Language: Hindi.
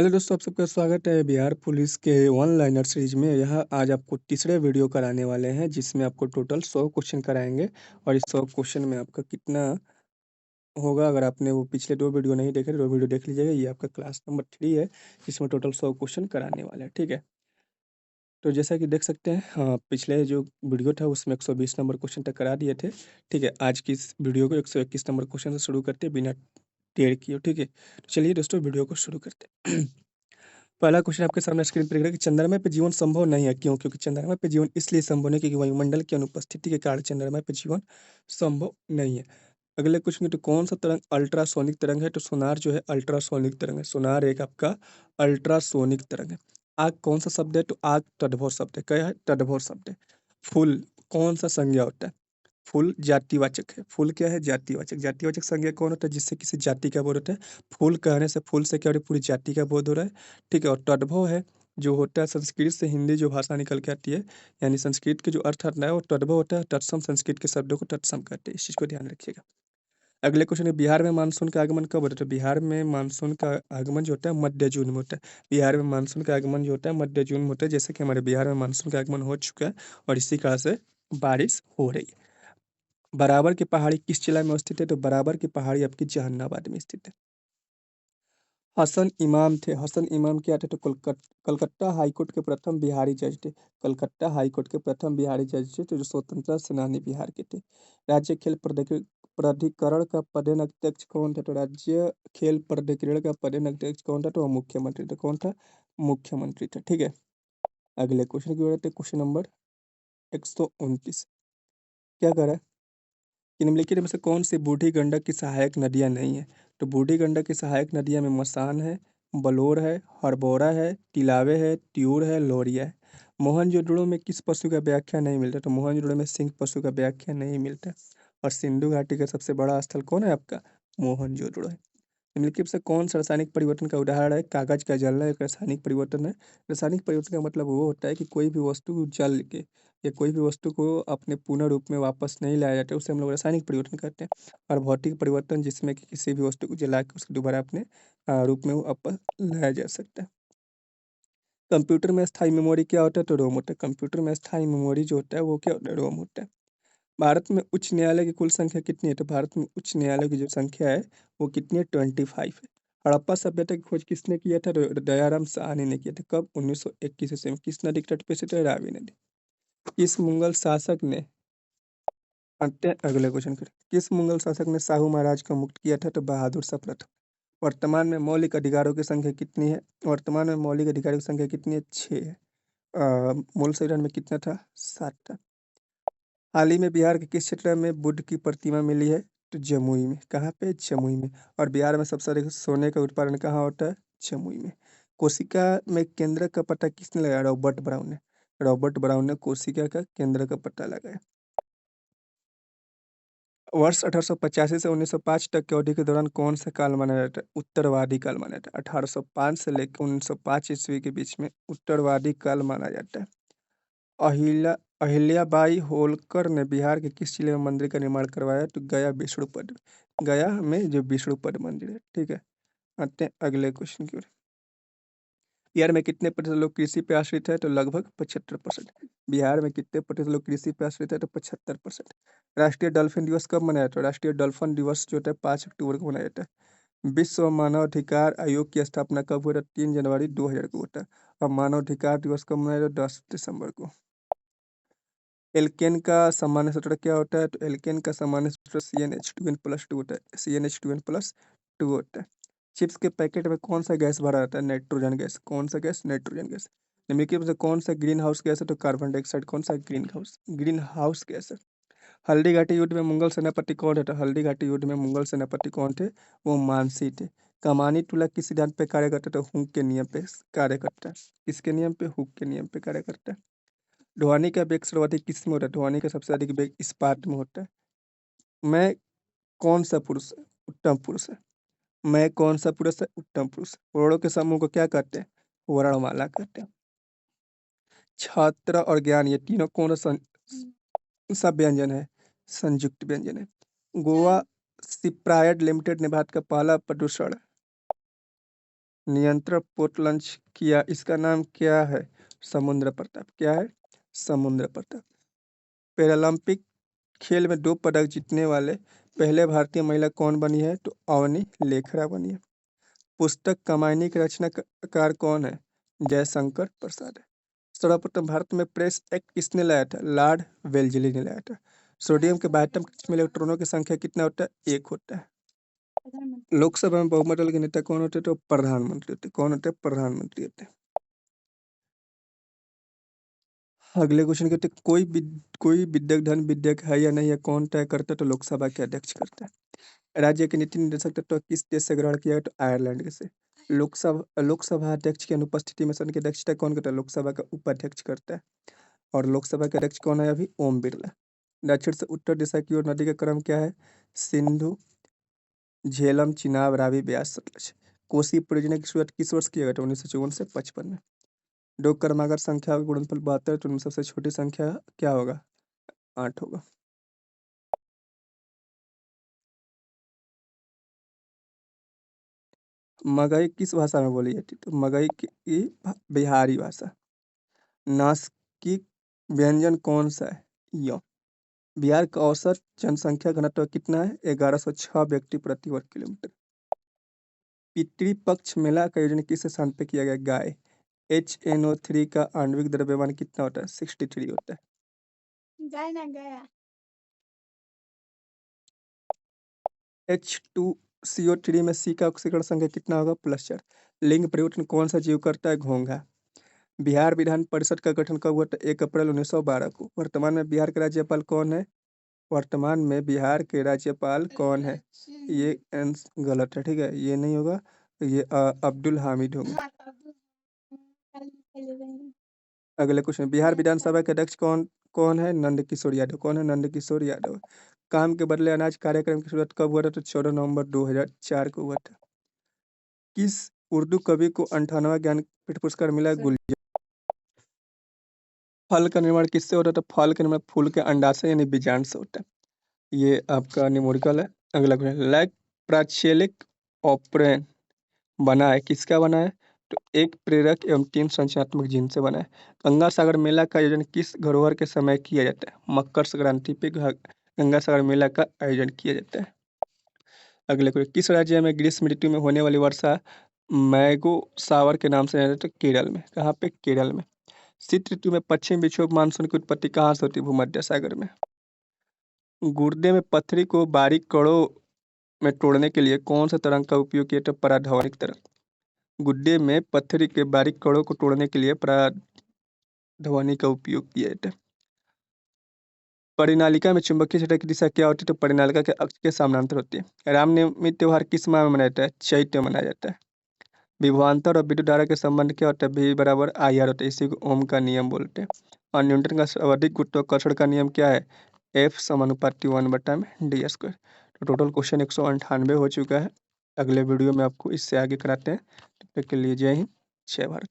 हेलो दोस्तों, आप सबका स्वागत है बिहार पुलिस के वन लाइनर सीरीज में। यह आज आपको तीसरे वीडियो कराने वाले हैं, जिसमें आपको टोटल 100 क्वेश्चन कराएंगे। और इस 100 क्वेश्चन में आपका कितना होगा, अगर आपने वो पिछले 2 वीडियो नहीं देखे तो 2 वीडियो देख लीजिएगा। ये आपका क्लास नंबर 3 है, जिसमें टोटल 100 क्वेश्चन कराने वाले हैं। ठीक है, तो जैसा कि देख सकते हैं, हाँ, पिछले जो वीडियो था उसमें 120 नंबर क्वेश्चन तक करा दिए थे। ठीक है, आज की इस वीडियो को 121 नंबर क्वेश्चन से शुरू करते हैं, बिना टेढ़ किए। ठीक है, तो चलिए दोस्तों, वीडियो को शुरू करते हैं। पहला क्वेश्चन आपके सामने स्क्रीन पर दिख रहा है कि चंद्रमा पे जीवन संभव नहीं है, क्यों? क्योंकि चंद्रमा पे जीवन इसलिए संभव नहीं क्योंकि वायुमंडल की अनुपस्थिति के कारण चंद्रमा पे जीवन संभव नहीं है। अगले क्वेश्चन, तो कौन सा तरंग अल्ट्रासोनिक तरंग है? तो सोनार जो है अल्ट्रासोनिक तरंग है। सोनार एक आपका अल्ट्रासोनिक तरंग है। आग कौन सा शब्द है? तो आग तद्भव शब्द है। क्या है? तद्भव शब्द है। फूल कौन सा संज्ञा होता है? फूल जातिवाचक है। फूल क्या है? जातिवाचक। जातिवाचक संज्ञा कौन होता है? जिससे किसी जाति का बोध होता है। फूल कहने से फूल से क्या हो रहा है? पूरी जाति का बोध हो रहा है। ठीक है, और तद्भव है जो होता है संस्कृत से हिंदी जो भाषा निकल के आती है, यानी संस्कृत के जो अर्थ होता है वो तद्भव होता है। तत्सम संस्कृत के शब्दों को तत्सम कहते हैं। इस चीज को ध्यान रखिएगा। अगले क्वेश्चन है, बिहार में मानसून का आगमन कब होता है? तो बिहार में मानसून का आगमन जो होता है मध्य जून में होता है। बिहार में मानसून का आगमन जो होता है मध्य जून में होता है। जैसे कि हमारे बिहार में मानसून का आगमन हो चुका है और इसी कारण से बारिश हो रही है। बराबर की पहाड़ी किस जिला में स्थित है? तो बराबर की पहाड़ी आपकी जहानाबाद में स्थित है। हसन इमाम थे। हसन इमाम क्या थे? तो कलकत्ता हाईकोर्ट के प्रथम बिहारी जज थे। कलकत्ता हाईकोर्ट के प्रथम बिहारी जज थे, तो जो स्वतंत्रता सेनानी बिहार के थे। राज्य खेल प्राधिकरण का पदेन अध्यक्ष कौन था? तो राज्य खेल प्राधिकरण का पदेन अध्यक्ष कौन था? तो वो मुख्यमंत्री था। कौन था? मुख्यमंत्री था। ठीक है, अगले क्वेश्चन की ओर आते हैं। क्वेश्चन नंबर 129 क्या कर रहा है कि निम्नलिखित में से कौन सी बूढ़ी गंडक की सहायक नदियां नहीं है? तो बूढ़ी गंडक की सहायक नदियां में मसान है, बलौर है, हरबौरा है, तिलावे है, त्यूर है, लोरिया है। मोहनजोदड़ो में किस पशु का व्याख्या नहीं मिलता? तो मोहनजोदड़ो में सिंह पशु का व्याख्या नहीं मिलता। और सिंधु घाटी का सबसे बड़ा स्थल कौन है आपका? मोहनजोदड़ो है। निम्नलिखित से कौन सा रासायनिक परिवर्तन का उदाहरण है? कागज का जलना एक रासायनिक परिवर्तन है। रासायनिक परिवर्तन का मतलब वो होता है कि कोई भी वस्तु जल के या कोई भी वस्तु को अपने पूर्ण रूप में वापस नहीं लाया जाता है, उसे हम लोग रासायनिक परिवर्तन कहते हैं। और भौतिक परिवर्तन जिसमें कि किसी भी वस्तु को जला के उसको दोबारा अपने रूप में वो वापस लाया जा सकता है। कंप्यूटर में स्थायी मेमोरी क्या होता है? तो रोम होता है। कंप्यूटर में स्थायी मेमोरी जो होता है वो क्या होता है? रोम होता है। भारत में उच्च न्यायालय की कुल संख्या कितनी है? तो भारत में उच्च न्यायालय की जो संख्या है वो कितनी है? 25 है। हड़प्पा सभ्यता की खोज किसने किया था? तो दयाराम साहनी ने किया था। कब? 1921 ईस्वी में। किस नदी के तट पे स्थित है? रावी नदी। किस मुगल शासक ने, आते हैं अगले क्वेश्चन पर, किस मुगल शासक ने शाहू महाराज को मुक्त किया था? तो बहादुर शाह प्रथम। वर्तमान में मौलिक अधिकारों की संख्या कितनी है? वर्तमान में मौलिक अधिकारों की संख्या कितनी है? 6 है। मूल संविधान में कितना था? 7 था। हाल ही में बिहार के किस क्षेत्र में बुद्ध की प्रतिमा मिली है? तो जमुई में। कहाँ पे? जमुई में। और बिहार में सबसे अधिक सोने का उत्पादन कहाँ होता है? जमुई में। कोशिका में केंद्र का पता किसने लगाया? रॉबर्ट ब्राउन ने। रॉबर्ट ब्राउन ने कोशिका का केंद्र का पता लगाया। वर्ष 1885 से 1905 तक की अवधि के दौरान कौन सा काल माना जाता है? उत्तरवादी काल माना जाता है। 1805 से लेकर 1905 ईस्वी के बीच में उत्तरवादी काल माना जाता है। अहिल्या अहिल्याबाई होलकर ने बिहार के किस जिले में मंदिर का निर्माण करवाया? तो गया विष्णुपद। गया में जो विष्णुपद मंदिर है। ठीक है, आते हैं अगले क्वेश्चन की ओर। बिहार में कितने प्रतिशत लोग कृषि पे आश्रित है? तो लगभग 75%। बिहार में कितने प्रतिशत लोग कृषि पे आश्रित है? तो 75%। राष्ट्रीय डॉल्फिन दिवस कब मनाया जाता है? राष्ट्रीय डॉल्फिन दिवस जो होता है 5 अक्टूबर को मनाया जाता है। विश्व मानवाधिकार आयोग की स्थापना कब हुआ था? 3 जनवरी 2000 को होता है। और मानवाधिकार दिवस कब मनाया जाता है? 10 दिसंबर को। एल्केन का सामान्य सूत्र क्या होता है? तो एल्केन का सामान्य सूत्र CnH2n+2 होता है। CnH2n+2 होता है। चिप्स के पैकेट में कौन सा गैस भरा रहता है? Nitrogen gas. कौन सा गैस? Nitrogen gas. निम्नलिखित में से कौन सा ग्रीन हाउस गैस है? तो कार्बन डाइऑक्साइड। कौन सा ग्रीन हाउस गैस है? हल्दी घाटी युद्ध में मुगल सेनापति कौन थे? तो हल्दी घाटी युद्ध में मुगल सेनापति कौन थे? वो मानसी थे। कमानी टूला किस सिद्धांत पे कार्य करता है? तो हुक के नियम पे कार्य करता है। किसके नियम पे? हुक के नियम पे कार्य करता है। ढुआनी का वेग सर्वाधिक किस में होता है? ढुआनी का सबसे अधिक वेग इस्पात में होता है। मैं कौन सा पुरुष है? उत्तम पुरुष है। मैं कौन सा पुरुष है? उत्तम पुरुष। वर्णों के समूह को क्या कहते हैं? वर्णमाला कहते हैं। छात्र और ज्ञान ये तीनों कौन सा व्यंजन है? संयुक्त व्यंजन है। गोवा शिपयार्ड लिमिटेड ने भारत का पहला प्रदूषण नियंत्रण पोत लॉन्च किया, इसका नाम क्या है? समुद्र प्रताप। क्या है? समुद्र प्रताप। पैरालंपिक खेल में 2 पदक जीतने वाले पहले भारतीय महिला कौन बनी है? तो अवनी लेखरा बनी है। पुस्तक कामायनी के रचनाकार कौन है? जयशंकर प्रसाद है। सर्वप्रथम भारत में प्रेस एक्ट किसने लाया था? लॉर्ड वेल्लेस्ली ने लाया था। सोडियम के एटम में इलेक्ट्रॉनों की संख्या कितना होता है? 1 होता है। लोकसभा में बहुमत दल के नेता कौन होते हैं? तो प्रधानमंत्री होते हैं। कौन होते हैं? प्रधानमंत्री होते हैं। अगले क्वेश्चन कहते हैं कोई विद्यक धन विद्यक है या नहीं है, कौन तय करता है? तो लोकसभा के अध्यक्ष करता है। राज्य के नीति निर्देशक तत्व किस देश से ग्रहण किया है? तो आयरलैंड से। लोकसभा अध्यक्ष की अनुपस्थिति में सदन की अध्यक्षता कौन करता है? लोकसभा का उपाध्यक्ष करता है। और लोकसभा के अध्यक्ष कौन है अभी? ओम बिरला। दक्षिण से उत्तर दिशा की ओर नदी का क्रम क्या है? सिंधु, झेलम, चिनाब, रावी, ब्यास, सतलज। कोसी परियोजना की शुरुआत किस वर्ष किया गया था? 1954 से 55 में। दो क्रमागत संख्या का गुणनफल 72, तो उनमें सबसे छोटी संख्या क्या होगा? 8 होगा। मगही किस भाषा में बोली जाती है? तो मगही की बिहारी भाषा। नासिक व्यंजन कौन सा है? य। बिहार का औसत जनसंख्या घनत्व कितना है? 1106 व्यक्ति प्रति वर्ग किलोमीटर। पितृपक्ष मेला का आयोजन किस स्थान पे किया गया? गाय। HNO3 का आणविक द्रव्यमान कितना होता है? 63 होता है। गाय ना गया। H2CO3 में C का ऑक्सीकरण संख्या कितना होगा? +4। लिंग परिवर्तन कौन सा जीव करता है? घोंघा। बिहार विधान परिषद का गठन कब हुआ था? 1 अप्रैल 1912 को। वर्तमान में बिहार के राज्यपाल कौन है? वर्तमान में बिहार के राज्यपाल कौन है? ये गलत है, ठीक है, ये नहीं होगा। ये अब्दुल हामिद होंगे। अगले क्वेश्चन, बिहार विधानसभा के अध्यक्ष कौन कौन है? नंद किशोर यादव। कौन है? नंद किशोर यादव। काम के बदले अनाज कार्यक्रम की शुरुआत कब हुआ था? तो 14 नवंबर 2004 को हुआ था। किस उर्दू कवि को 58वां ज्ञानपीठ पुरस्कार मिला? गुलजार। फल का निर्माण किससे होता था? फल का निर्माण फूल के अंडा से यानी बीजांड से होता है। ये आपका न्यूमेरिकल है। अगला क्वेश्चन, लैक प्राचेलिक ऑपरेन बना है, किसका बना है? तो एक प्रेरक एवं 3 संरचनात्मक जीन से बना है। गंगा सागर मेला का आयोजन किस धरोहर के समय किया जाता है? मकर संक्रांति पे गंगा सागर मेला का आयोजन किया जाता है। अगले क्वेश्चन, किस राज्य में ग्रीष्म ऋतु में होने वाली वर्षा मैंगो सावर के नाम से जाना जाता है? केरल में। कहाँ पे? केरल में। शीत ऋतु में पश्चिम विक्षोभ मानसून की उत्पत्ति कहाँ से होती है? भूमध्य सागर में। गुर्दे में पत्थरी को बारीक कणों में तोड़ने के लिए कौन सा तरंग का उपयोग किया जाता है? पराध्वनिक तरंग। गुर्दे में पत्थरी के बारीक कणों को तोड़ने के लिए पराध्वनि का उपयोग किया जाता है। परिनालिका में चुंबकीय क्षेत्र की दिशा क्या होती है? तो परिनालिका के अक्ष के समानांतर होती है। रामनवमी त्योहार किस माह में मनाया जाता है? चैत्र में मनाया जाता है। विभवांतर और विद्युत धारा के संबंध क्या होता है? V बराबर IR होता है। इसी को ओम का नियम बोलते हैं। और न्यूटन का सर्वाधिक गुरुत्वाकर्षण का नियम क्या है? F समानुपाती 1/d²। तो टोटल क्वेश्चन 198 हो चुका है। अगले वीडियो में आपको इससे आगे कराते हैं। तब तक के लिए जय हिंद, जय भारत।